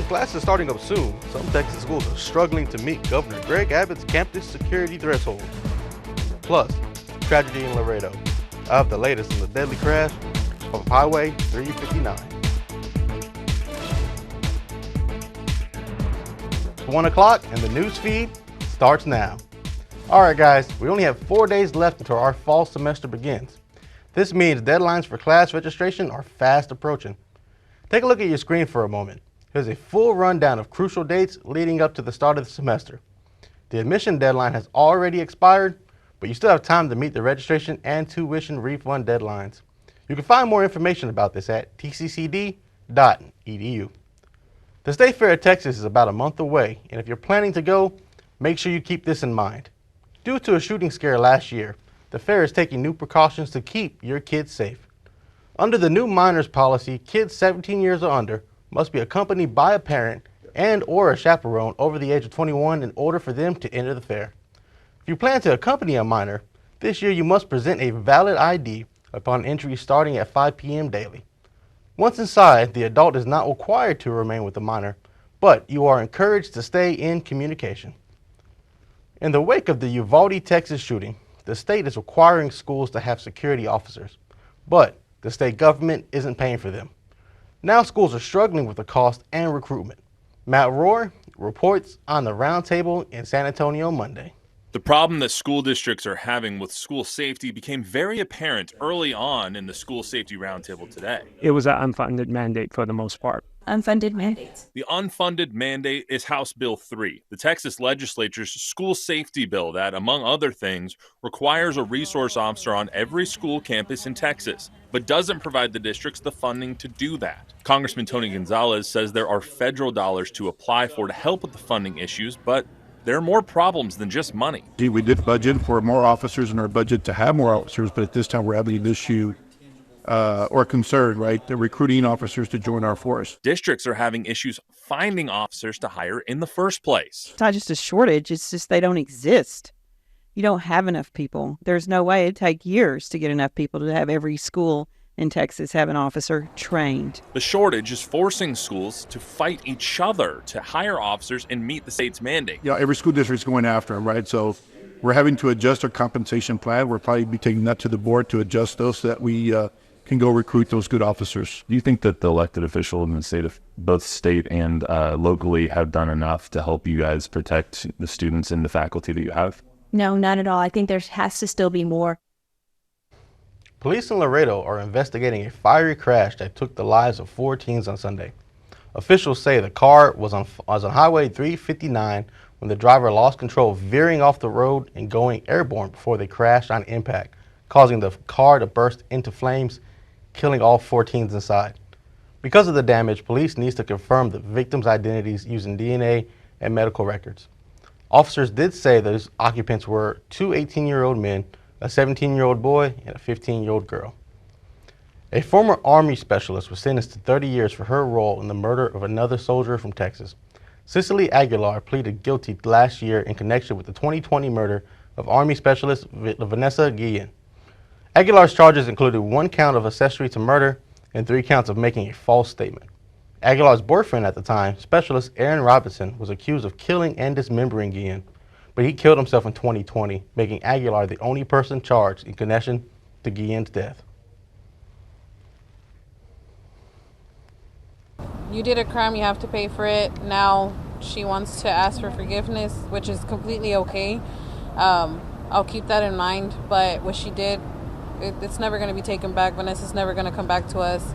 With classes starting up soon, some Texas schools are struggling to meet Governor Greg Abbott's campus security threshold. Plus, tragedy in Laredo. I have the latest on the deadly crash of Highway 359. 1 o'clock and the news feed starts now. Alright guys, we only have 4 days left until our fall semester begins. This means deadlines for class registration are fast approaching. Take a look at your screen for a moment. Here's a full rundown of crucial dates leading up to the start of the semester. The admission deadline has already expired, but you still have time to meet the registration and tuition refund deadlines. You can find more information about this at tccd.edu. The State Fair of Texas is about a month away, and if you're planning to go, make sure you keep this in mind. Due to a shooting scare last year, the fair is taking new precautions to keep your kids safe. Under the new minors policy, kids 17 years or under must be accompanied by a parent and or a chaperone over the age of 21 in order for them to enter the fair. If you plan to accompany a minor, this year you must present a valid ID upon entry starting at 5 p.m. daily. Once inside, the adult is not required to remain with the minor, but you are encouraged to stay in communication. In the wake of the Uvalde, Texas shooting, the state is requiring schools to have security officers, but the state government isn't paying for them. Now schools are struggling with the cost and recruitment. Matt Rohr reports on the roundtable in San Antonio Monday. The problem that school districts are having with school safety became very apparent early on in the school safety roundtable today. It was an unfunded mandate for the most part. Unfunded mandates. The unfunded mandate is House Bill 3, the Texas legislature's school safety bill that, among other things, requires a resource officer on every school campus in Texas, but doesn't provide the districts the funding to do that. Congressman Tony Gonzalez says there are federal dollars to apply for to help with the funding issues, but there are more problems than just money. We did budget for more officers in our budget to have more officers, but at this time we're having an issue or concern, right? The recruiting officers to join our force. Districts are having issues finding officers to hire in the first place. It's not just a shortage, it's just they don't exist. You don't have enough people. There's no way. It'd take years to get enough people to have every school in Texas have an officer trained. The shortage is forcing schools to fight each other to hire officers and meet the state's mandate. Yeah, every school district's going after them, right? So we're having to adjust our compensation plan. We'll probably be taking that to the board to adjust those so that we can go recruit those good officers. Do you think that the elected officials in the state of both state and locally have done enough to help you guys protect the students and the faculty that you have? No, not at all. I think there has to still be more. Police in Laredo are investigating a fiery crash that took the lives of 4 teens on Sunday. Officials say the car was on Highway 359 when the driver lost control, veering off the road and going airborne before they crashed on impact, causing the car to burst into flames, killing all 4 teens inside. Because of the damage, police needs to confirm the victims' identities using DNA and medical records. Officers did say those occupants were 2 18-year-old men, a 17-year-old boy, and a 15-year-old girl. A former Army specialist was sentenced to 30 years for her role in the murder of another soldier from Texas. Cicely Aguilar pleaded guilty last year in connection with the 2020 murder of Army Specialist Vanessa Guillen. Aguilar's charges included 1 count of accessory to murder and 3 counts of making a false statement. Aguilar's boyfriend at the time, Specialist Aaron Robinson, was accused of killing and dismembering Guillen, but he killed himself in 2020, making Aguilar the only person charged in connection to Guillen's death. You did a crime, you have to pay for it. Now she wants to ask for forgiveness, which is completely okay. I'll keep that in mind, but what she did, it's never going to be taken back. Vanessa's never going to come back to us.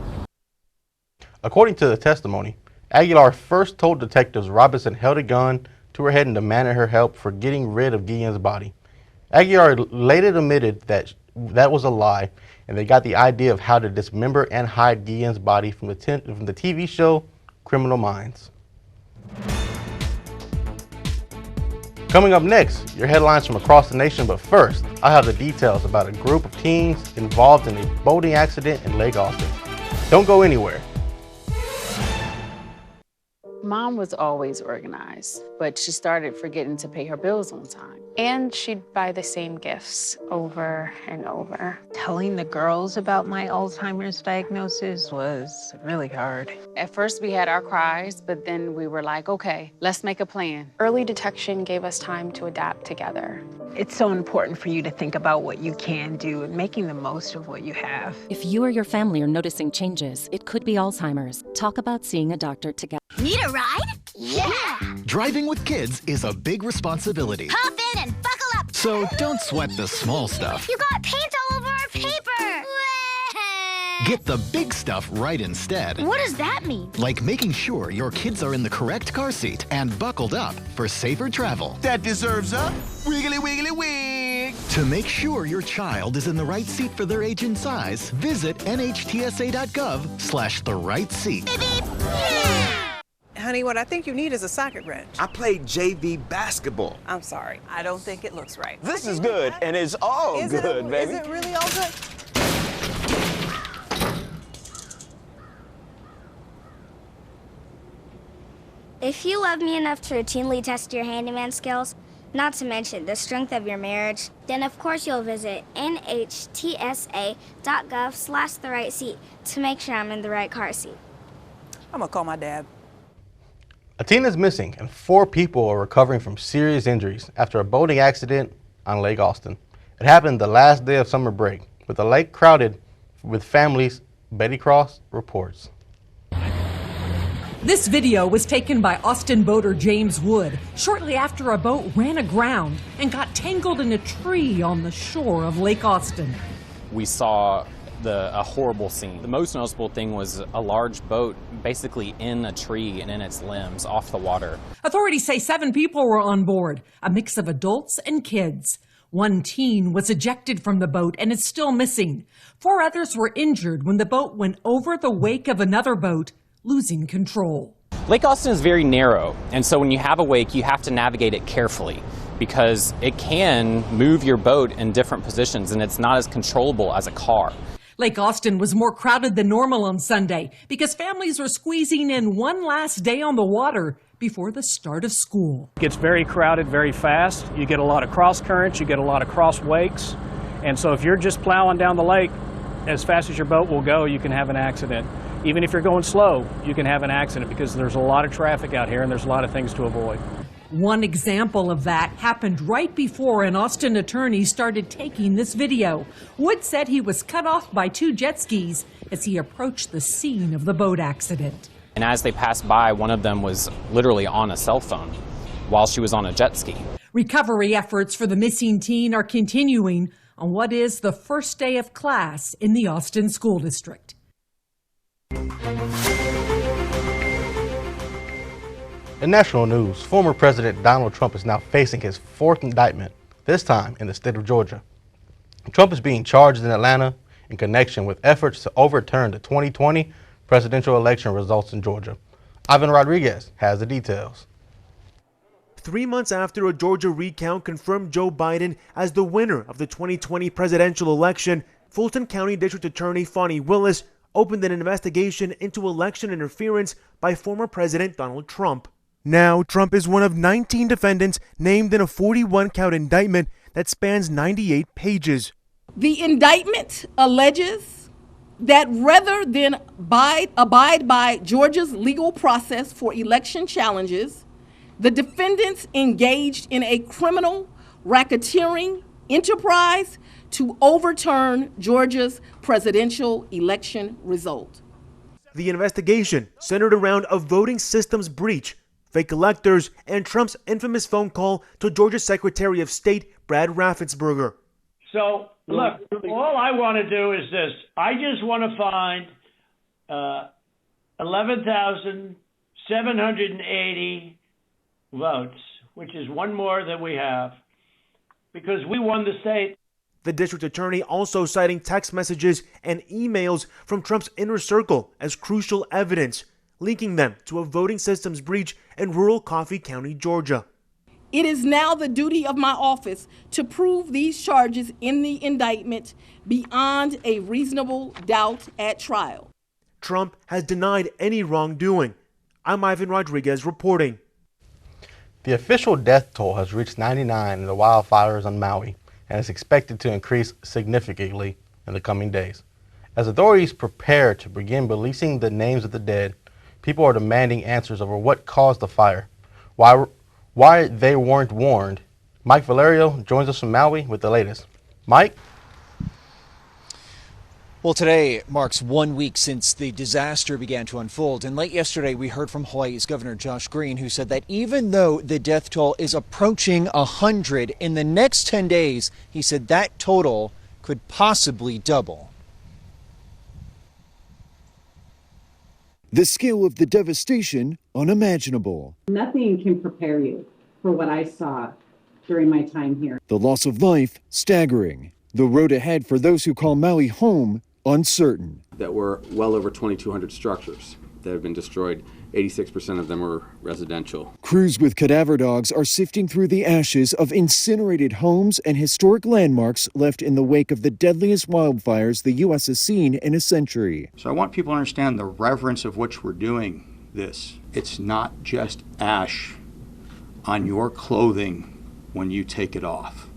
According to the testimony, Aguilar first told detectives Robinson held a gun to her head and demanded her help for getting rid of Guillen's body. Aguilar later admitted that that was a lie, and they got the idea of how to dismember and hide Guillen's body from the TV show Criminal Minds. Coming up next, your headlines from across the nation, but first, I have the details about a group of teens involved in a boating accident in Lake Austin. Don't go anywhere. Mom was always organized, but she started forgetting to pay her bills on time. And she'd buy the same gifts over and over. Telling the girls about my Alzheimer's diagnosis was really hard. At first we had our cries, but then we were like, okay, let's make a plan. Early detection gave us time to adapt together. It's so important for you to think about what you can do and making the most of what you have. If you or your family are noticing changes, it could be Alzheimer's. Talk about seeing a doctor together. Need a ride? Yeah! Driving with kids is a big responsibility. Hop in and buckle up! So don't sweat the small stuff. You got paint all over our paper! Get the big stuff right instead. What does that mean? Like making sure your kids are in the correct car seat and buckled up for safer travel. That deserves a wiggly wiggly wig. To make sure your child is in the right seat for their age and size, visit nhtsa.gov/the right seat. Beep, beep. Yeah! Honey, what I think you need is a socket wrench. I played JV basketball. I'm sorry. I don't think it looks right. This is good, and it's all good, baby. Is it really all good? If you love me enough to routinely test your handyman skills, not to mention the strength of your marriage, then of course you'll visit nhtsa.gov/the right seat to make sure I'm in the right car seat. I'm gonna call my dad. A teen is missing and 4 people are recovering from serious injuries after a boating accident on Lake Austin. It happened the last day of summer break, with the lake crowded with families, Betty Cross reports. This video was taken by Austin boater James Wood shortly after a boat ran aground and got tangled in a tree on the shore of Lake Austin. We saw a horrible scene. The most noticeable thing was a large boat basically in a tree and in its limbs off the water. Authorities say 7 people were on board, a mix of adults and kids. 1 teen was ejected from the boat and is still missing. 4 others were injured when the boat went over the wake of another boat, losing control. Lake Austin is very narrow, and so when you have a wake, you have to navigate it carefully because it can move your boat in different positions and it's not as controllable as a car. Lake Austin was more crowded than normal on Sunday because families were squeezing in one last day on the water before the start of school. It gets very crowded very fast. You get a lot of cross currents, you get a lot of cross wakes. And so if you're just plowing down the lake as fast as your boat will go, you can have an accident. Even if you're going slow, you can have an accident because there's a lot of traffic out here and there's a lot of things to avoid. One example of that happened right before an Austin attorney started taking this video. Wood said he was cut off by 2 jet skis as he approached the scene of the boat accident. And as they passed by, one of them was literally on a cell phone while she was on a jet ski. Recovery efforts for the missing teen are continuing on what is the first day of class in the Austin School District. In national news, former President Donald Trump is now facing his 4th indictment, this time in the state of Georgia. Trump is being charged in Atlanta in connection with efforts to overturn the 2020 presidential election results in Georgia. Ivan Rodriguez has the details. 3 months after a Georgia recount confirmed Joe Biden as the winner of the 2020 presidential election, Fulton County District Attorney Fonnie Willis opened an investigation into election interference by former President Donald Trump. Now, Trump is one of 19 defendants named in a 41-count indictment that spans 98 pages. The indictment alleges that rather than abide by Georgia's legal process for election challenges, the defendants engaged in a criminal racketeering enterprise to overturn Georgia's presidential election result. The investigation centered around a voting systems breach, fake electors, and Trump's infamous phone call to Georgia Secretary of State Brad Raffensperger. So, look, all I want to do is this. I just want to find 11,780 votes, which is one more than we have, because we won the state. The district attorney also citing text messages and emails from Trump's inner circle as crucial evidence, linking them to a voting systems breach in rural Coffee County, Georgia. It is now the duty of my office to prove these charges in the indictment beyond a reasonable doubt at trial. Trump has denied any wrongdoing. I'm Ivan Rodriguez reporting. The official death toll has reached 99 in the wildfires on Maui and is expected to increase significantly in the coming days. As authorities prepare to begin releasing the names of the dead, people are demanding answers over what caused the fire, why they weren't warned. Mike Valerio joins us from Maui with the latest. Mike? Well, today marks 1 week since the disaster began to unfold, and late yesterday we heard from Hawaii's Governor Josh Green, who said that even though the death toll is approaching 100 in the next 10 days, he said that total could possibly double. The scale of the devastation unimaginable. Nothing can prepare you for what I saw during my time here. The loss of life staggering. The road ahead for those who call Maui home uncertain. That were well over 2,200 structures that have been destroyed. 86% of them were residential. Crews with cadaver dogs are sifting through the ashes of incinerated homes and historic landmarks left in the wake of the deadliest wildfires the U.S. has seen in a century. So I want people to understand the reverence of which we're doing this. It's not just ash on your clothing when you take it off.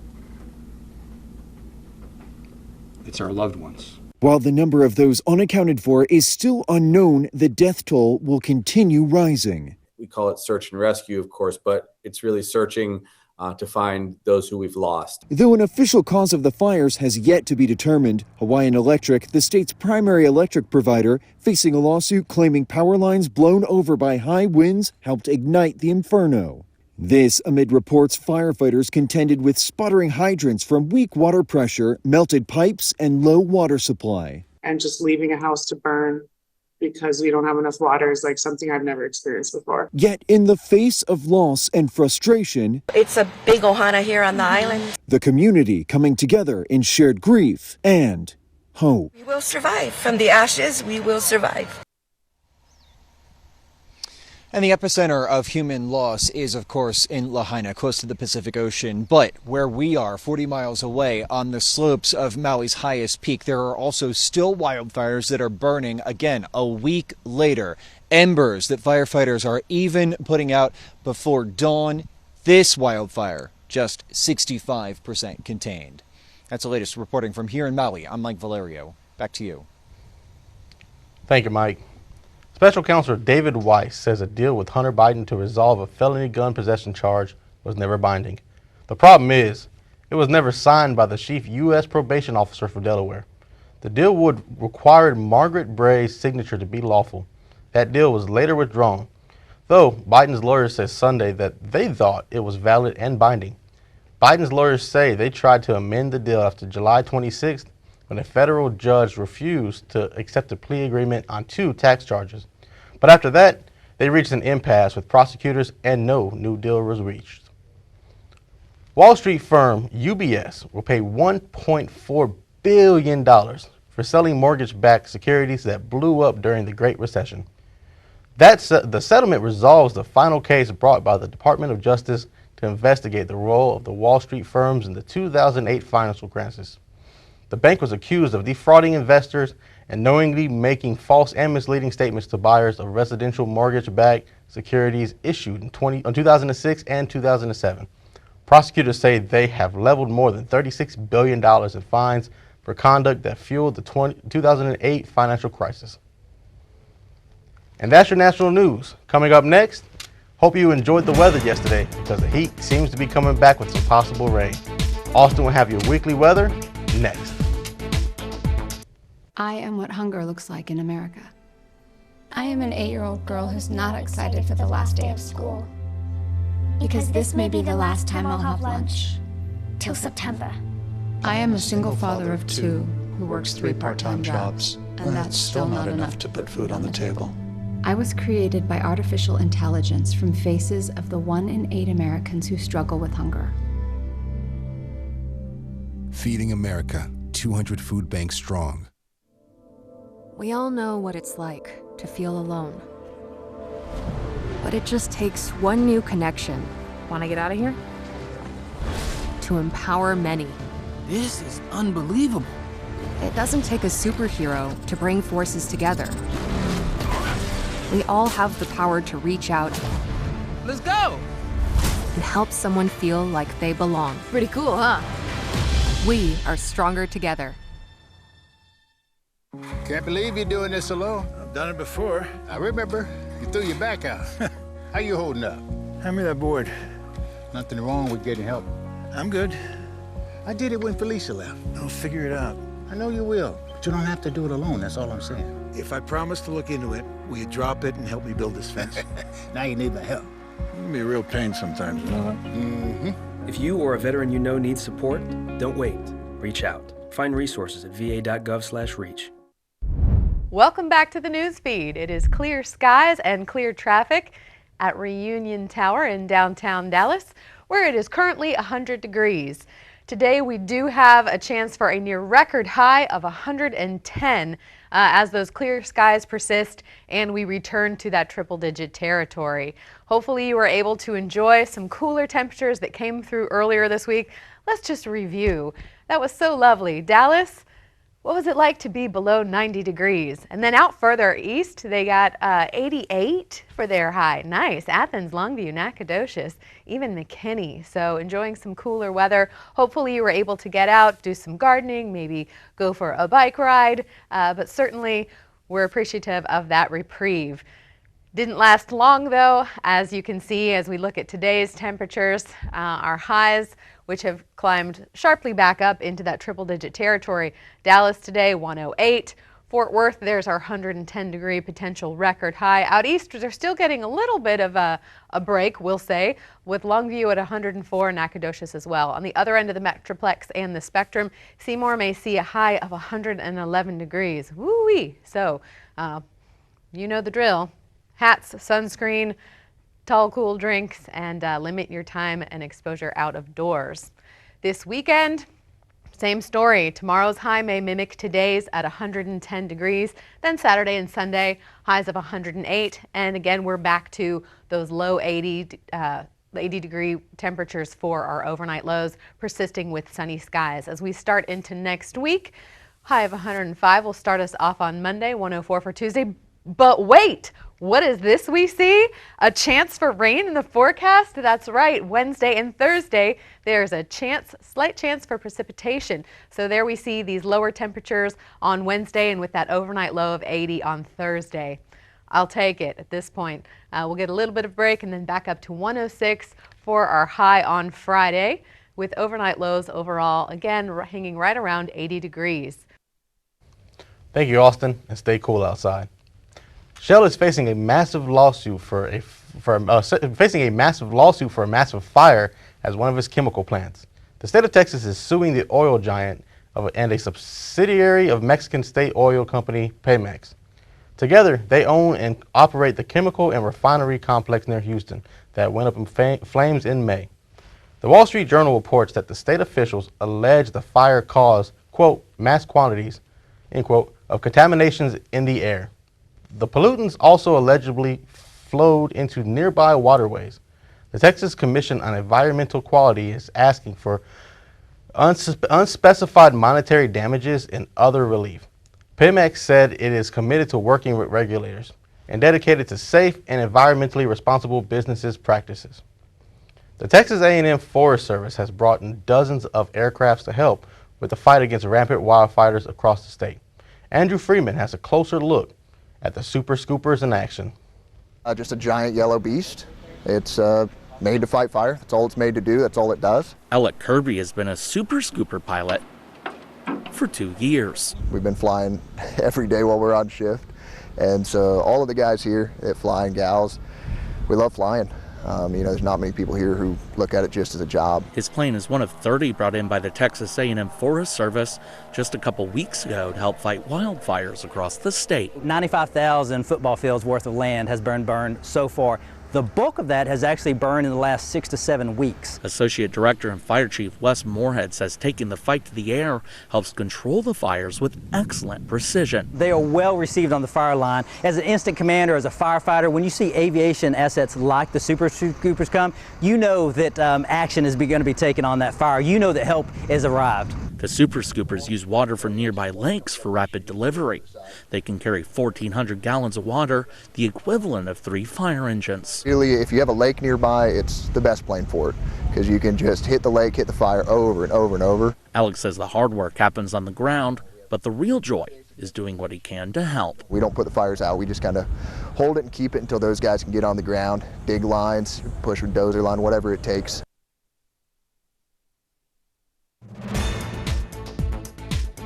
It's our loved ones. While the number of those unaccounted for is still unknown, the death toll will continue rising. We call it search and rescue, of course, but it's really searching to find those who we've lost. Though an official cause of the fires has yet to be determined, Hawaiian Electric, the state's primary electric provider, facing a lawsuit claiming power lines blown over by high winds helped ignite the inferno. This amid reports firefighters contended with sputtering hydrants from weak water pressure, melted pipes, and low water supply. And just leaving a house to burn because we don't have enough water is like something I've never experienced before. Yet in the face of loss and frustration, it's a big ohana here on the island. The community coming together in shared grief and hope. We will survive. From the ashes, we will survive. And the epicenter of human loss is, of course, in Lahaina, close to the Pacific Ocean. But where we are, 40 miles away, on the slopes of Maui's highest peak, there are also still wildfires that are burning, again, a week later. Embers that firefighters are even putting out before dawn. This wildfire, just 65% contained. That's the latest reporting from here in Maui. I'm Mike Valerio. Back to you. Thank you, Mike. Special Counsel David Weiss says a deal with Hunter Biden to resolve a felony gun possession charge was never binding. The problem is, it was never signed by the chief U.S. probation officer for Delaware. The deal would require Margaret Bray's signature to be lawful. That deal was later withdrawn, though Biden's lawyers said Sunday that they thought it was valid and binding. Biden's lawyers say they tried to amend the deal after July 26th when a federal judge refused to accept a plea agreement on 2 tax charges. But after that, they reached an impasse with prosecutors and no new deal was reached. Wall Street firm UBS will pay $1.4 billion for selling mortgage-backed securities that blew up during the Great Recession. The settlement resolves the final case brought by the Department of Justice to investigate the role of the Wall Street firms in the 2008 financial crisis. The bank was accused of defrauding investors and knowingly making false and misleading statements to buyers of residential mortgage-backed securities issued in 2006 and 2007. Prosecutors say they have leveled more than $36 billion in fines for conduct that fueled the 2008 financial crisis. And that's your national news. Coming up next, hope you enjoyed the weather yesterday because the heat seems to be coming back with some possible rain. Austin will have your weekly weather next. I am what hunger looks like in America. I am an 8-year-old girl who's not excited for the last day of school. Because this may be the last time I'll have lunch. Till September. I am a single father of 2 who works 3 part-time jobs, and that's still not enough to put food on the table. I was created by artificial intelligence from faces of the 1 in 8 Americans who struggle with hunger. Feeding America, 200 food banks strong. We all know what it's like to feel alone. But it just takes one new connection. Want to get out of here? To empower many. This is unbelievable. It doesn't take a superhero to bring forces together. we all have the power to reach out Let's go! and help someone feel like they belong. Pretty cool, huh? We are stronger together. Can't believe you're doing this alone. I've done it before. I remember. You threw your back out. How you holding up? Hand me that board. Nothing wrong with getting help. I'm good. I did it when Felicia left. I'll figure it out. I know you will, but you don't have to do it alone. That's all I'm saying. If I promise to look into it, will you drop it and help me build this fence? Now you need my help. It can be a real pain sometimes, you know that? Mm-hmm. If you or a veteran you know needs support, don't wait. Reach out. Find resources at va.gov/reach. Welcome back to the NewsFeed. It is clear skies and clear traffic at Reunion Tower in downtown Dallas, where it is currently 100 degrees. Today we do have a chance for a near record high of 110 as those clear skies persist and we return to that triple-digit territory. Hopefully you were able to enjoy some cooler temperatures that came through earlier this week. Let's just review. That was so lovely. Dallas, what was it like to be below 90 degrees? And then out further east, they got 88 for their high. Nice. Athens, Longview, Nacogdoches, even McKinney. So enjoying some cooler weather. Hopefully you were able to get out, do some gardening, maybe go for a bike ride. But certainly we're appreciative of that reprieve. Didn't last long though, as you can see as we look at today's temperatures, our highs, which have climbed sharply back up into that triple-digit territory. Dallas today, 108. Fort Worth, there's our 110-degree potential record high. Out east, they're still getting a little bit of a break, we'll say, with Longview at 104, Nacogdoches as well. On the other end of the Metroplex and the spectrum, Seymour may see a high of 111 degrees. Woo-wee! So, you know the drill. Hats, sunscreen, tall, cool drinks, and limit your time and exposure out of doors. This weekend, same story. Tomorrow's high may mimic today's at 110 degrees. Then Saturday and Sunday, highs of 108. And again, we're back to those low 80-degree temperatures for our overnight lows, persisting with sunny skies. As we start into next week, high of 105 will start us off on Monday, 104 for Tuesday. But wait! What is this we see? A chance for rain in the forecast? That's right, Wednesday and Thursday, there's a slight chance for precipitation. So there we see these lower temperatures on Wednesday and with that overnight low of 80 on Thursday. I'll take it at this point. We'll get a little bit of break and then back up to 106 for our high on Friday with overnight lows overall, again, hanging right around 80 degrees. Thank you, Austin, and stay cool outside. Shell is facing a massive lawsuit for a massive fire at one of its chemical plants. The state of Texas is suing the oil giant and a subsidiary of Mexican state oil company Pemex. Together, they own and operate the chemical and refinery complex near Houston that went up in flames in May. The Wall Street Journal reports that the state officials allege the fire caused, quote, mass quantities, end quote, of contaminations in the air. The pollutants also allegedly flowed into nearby waterways. The Texas Commission on Environmental Quality is asking for unspecified monetary damages and other relief. Pemex said it is committed to working with regulators and dedicated to safe and environmentally responsible business practices. The Texas A&M Forest Service has brought in dozens of aircrafts to help with the fight against rampant wildfires across the state. Andrew Freeman has a closer look at the Super Scoopers in action. Just a giant yellow beast. It's made to fight fire. That's all it's made to do. That's all it does. Alec Kirby has been a Super Scooper pilot for 2 years. We've been flying every day while we're on shift. And so all of the guys here that fly and gals, we love flying. There's not many people here who look at it just as a job. His plane is one of 30 brought in by the Texas A&M Forest Service just a couple weeks ago to help fight wildfires across the state. 95,000 football fields worth of land has been burned so far. The bulk of that has actually burned in the last 6 to 7 weeks. Associate Director and Fire Chief Wes Moorhead says taking the fight to the air helps control the fires with excellent precision. They are well received on the fire line. As an instant commander, as a firefighter, when you see aviation assets like the Super Scoopers come, you know that action is going to be taken on that fire. You know that help has arrived. The Super Scoopers use water from nearby lakes for rapid delivery. They can carry 1,400 gallons of water, the equivalent of 3 fire engines. Really, if you have a lake nearby, it's the best plane for it because you can just hit the lake, hit the fire over and over and over. Alex says the hard work happens on the ground, but the real joy is doing what he can to help. We don't put the fires out. We just kind of hold it and keep it until those guys can get on the ground, dig lines, push a dozer line, whatever it takes.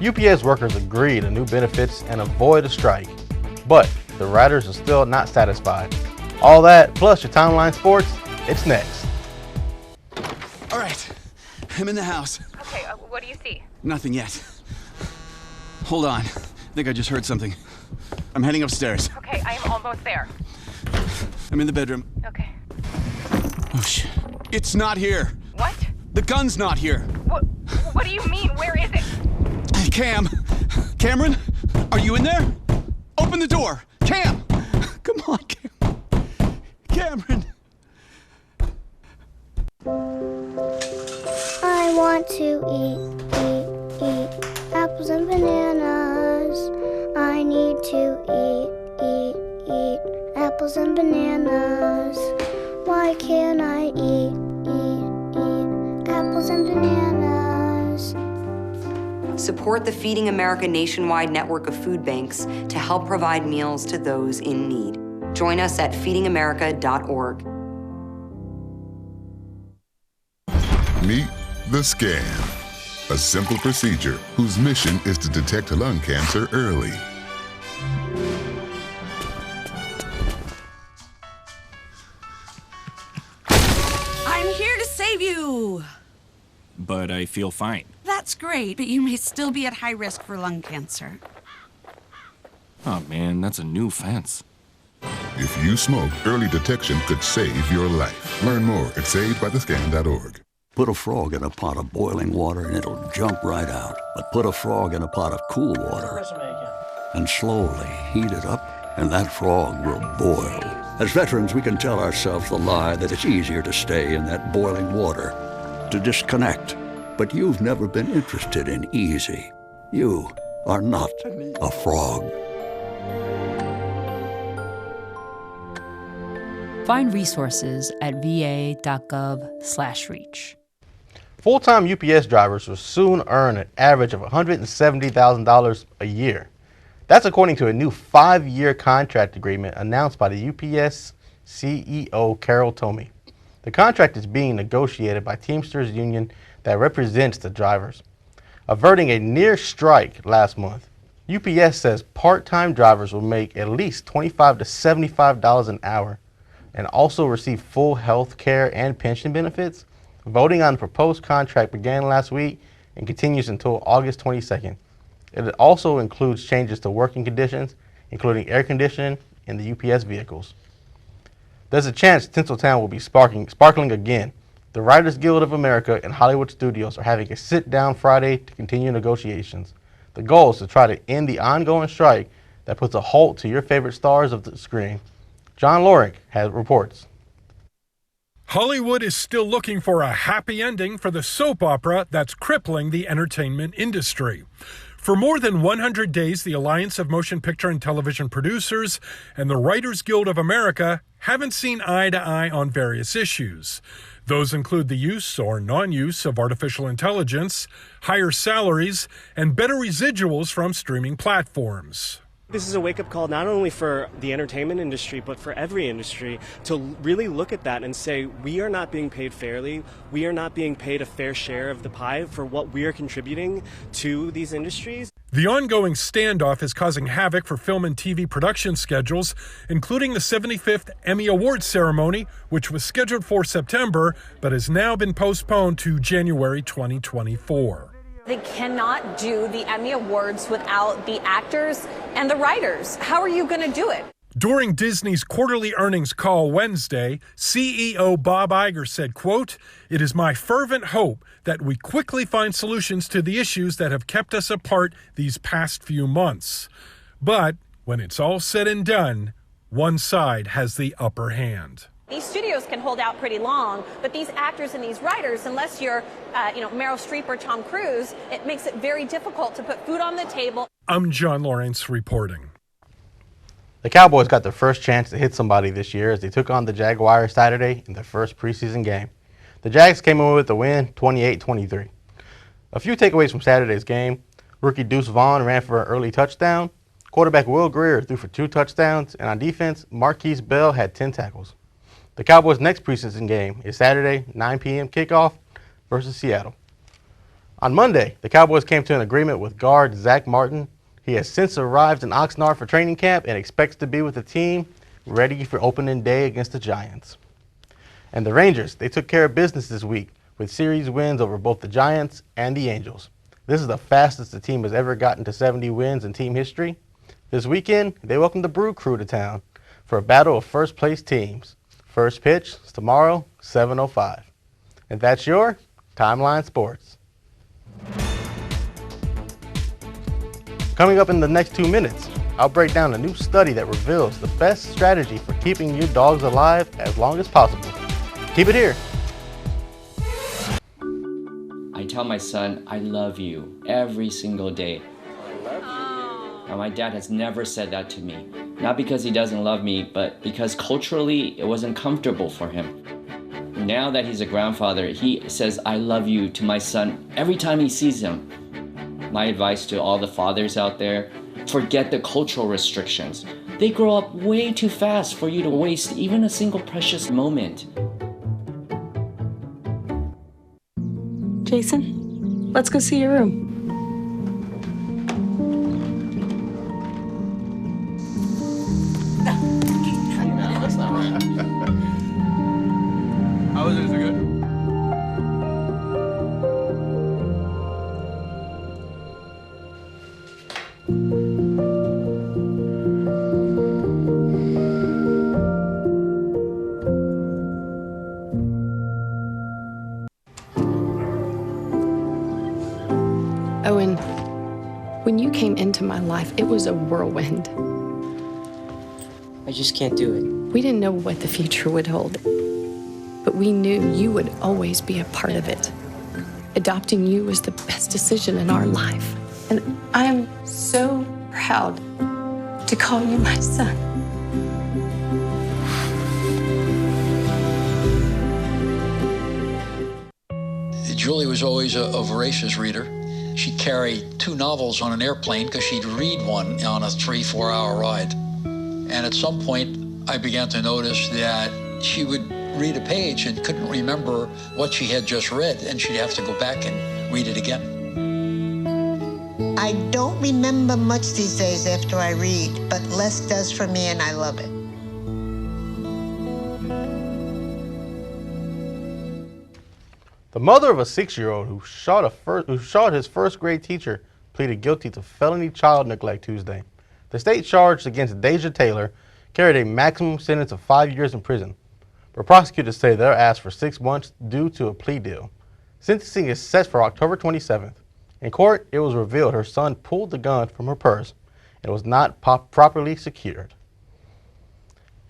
UPS workers agree to new benefits and avoid a strike, but the riders are still not satisfied. All that, plus your Timeline Sports, it's next. All right, I'm in the house. Okay, what do you see? Nothing yet. Hold on, I think I just heard something. I'm heading upstairs. Okay, I am almost there. I'm in the bedroom. Okay. Oh shit, it's not here. What? The gun's not here. What do you mean? Where is it? Cameron, are you in there? Open the door. Cam, come on, Cameron. I want to eat apples and bananas. I need to eat apples and bananas. Why can't I eat apples and bananas? Support the Feeding America nationwide network of food banks to help provide meals to those in need. Join us at feedingamerica.org. Meet the Scan, a simple procedure whose mission is to detect lung cancer early. I'm here to save you. But I feel fine. That's great, but you may still be at high risk for lung cancer. Oh man, that's a new fence. If you smoke, early detection could save your life. Learn more at savedbythescan.org. Put a frog in a pot of boiling water and it'll jump right out. But put a frog in a pot of cool water and slowly heat it up, and that frog will boil. As veterans, we can tell ourselves the lie that it's easier to stay in that boiling water, to disconnect. But you've never been interested in easy. You are not a frog. Find resources at va.gov/reach. Full-time UPS drivers will soon earn an average of $170,000 a year. That's according to a new 5-year contract agreement announced by the UPS CEO Carol Tomey. The contract is being negotiated by Teamsters Union that represents the drivers. Averting a near strike last month, UPS says part-time drivers will make at least $25 to $75 an hour and also receive full health care and pension benefits. Voting on the proposed contract began last week and continues until August 22nd. It also includes changes to working conditions, including air conditioning in the UPS vehicles. There's a chance Tinseltown will be sparkling again. The Writers Guild of America and Hollywood Studios are having a sit-down Friday to continue negotiations. The goal is to try to end the ongoing strike that puts a halt to your favorite stars of the screen. John Lorick has reports. Hollywood is still looking for a happy ending for the soap opera that's crippling the entertainment industry. For more than 100 days, the Alliance of Motion Picture and Television Producers and the Writers Guild of America haven't seen eye to eye on various issues. Those include the use or non-use of artificial intelligence, higher salaries, and better residuals from streaming platforms. This is a wake-up call not only for the entertainment industry, but for every industry to really look at that and say, we are not being paid fairly. We are not being paid a fair share of the pie for what we are contributing to these industries. The ongoing standoff is causing havoc for film and TV production schedules, including the 75th Emmy Awards ceremony, which was scheduled for September, but has now been postponed to January 2024. They cannot do the Emmy Awards without the actors and the writers. How are you going to do it? During Disney's quarterly earnings call Wednesday, CEO Bob Iger said, quote, "It is my fervent hope that we quickly find solutions to the issues that have kept us apart these past few months. But when it's all said and done, one side has the upper hand." These studios can hold out pretty long, but these actors and these writers, unless you're, Meryl Streep or Tom Cruise, it makes it very difficult to put food on the table. I'm John Lawrence reporting. The Cowboys got their first chance to hit somebody this year as they took on the Jaguars Saturday in their first preseason game. The Jags came away with the win, 28-23. A few takeaways from Saturday's game. Rookie Deuce Vaughn ran for an early touchdown. Quarterback Will Grier threw for 2 touchdowns. And on defense, Marquise Bell had 10 tackles. The Cowboys' next preseason game is Saturday, 9 p.m. kickoff versus Seattle. On Monday, the Cowboys came to an agreement with guard Zach Martin. He has since arrived in Oxnard for training camp and expects to be with the team ready for opening day against the Giants. And the Rangers, they took care of business this week with series wins over both the Giants and the Angels. This is the fastest the team has ever gotten to 70 wins in team history. This weekend, they welcome the Brew Crew to town for a battle of first-place teams. First pitch is tomorrow, 7:05. And that's your Timeline Sports. Coming up in the next 2 minutes, I'll break down a new study that reveals the best strategy for keeping your dogs alive as long as possible. Keep it here. I tell my son, I love you every single day. Now, my dad has never said that to me. Not because he doesn't love me, but because culturally it wasn't comfortable for him. Now that he's a grandfather, he says, I love you to my son every time he sees him. My advice to all the fathers out there, forget the cultural restrictions. They grow up way too fast for you to waste even a single precious moment. Jason, let's go see your room. No, that's not right. How is it? Is it good? Owen, when you came into my life, it was a whirlwind. I just can't do it. We didn't know what the future would hold, but we knew you would always be a part of it. Adopting you was the best decision in our life, and I am so proud to call you my son. Julie was always a voracious reader. She carried 2 novels on an airplane because she'd read one on a 3-4 hour ride. And at some point, I began to notice that she would read a page and couldn't remember what she had just read, and she'd have to go back and read it again. I don't remember much these days after I read, but less does for me, and I love it. The mother of a 6-year-old who shot his first grade teacher pleaded guilty to felony child neglect Tuesday. The state charge against Deja Taylor carried a maximum sentence of 5 years in prison, but prosecutors say they'll ask for 6 months due to a plea deal. Sentencing is set for October 27th. In court, it was revealed her son pulled the gun from her purse and was not properly secured.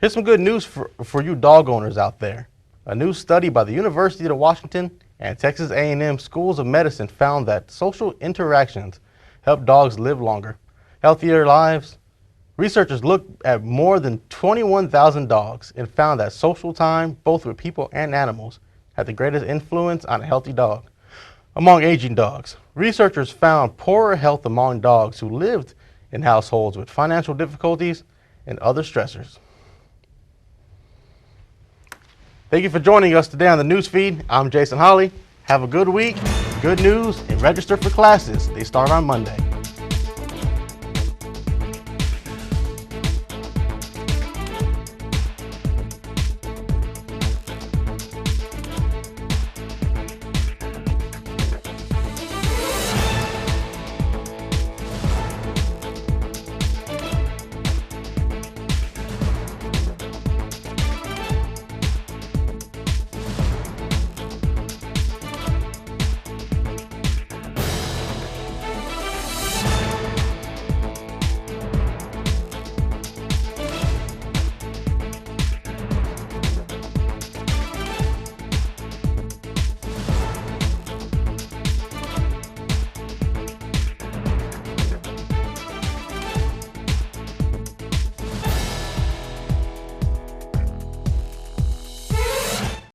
Here's some good news for you dog owners out there. A new study by the University of Washington and Texas A&M Schools of Medicine found that social interactions help dogs live longer, healthier lives. Researchers looked at more than 21,000 dogs and found that social time, both with people and animals, had the greatest influence on a healthy dog. Among aging dogs, researchers found poorer health among dogs who lived in households with financial difficulties and other stressors. Thank you for joining us today on the Newsfeed. I'm Jason Holly. Have a good week, good news, and register for classes. They start on Monday.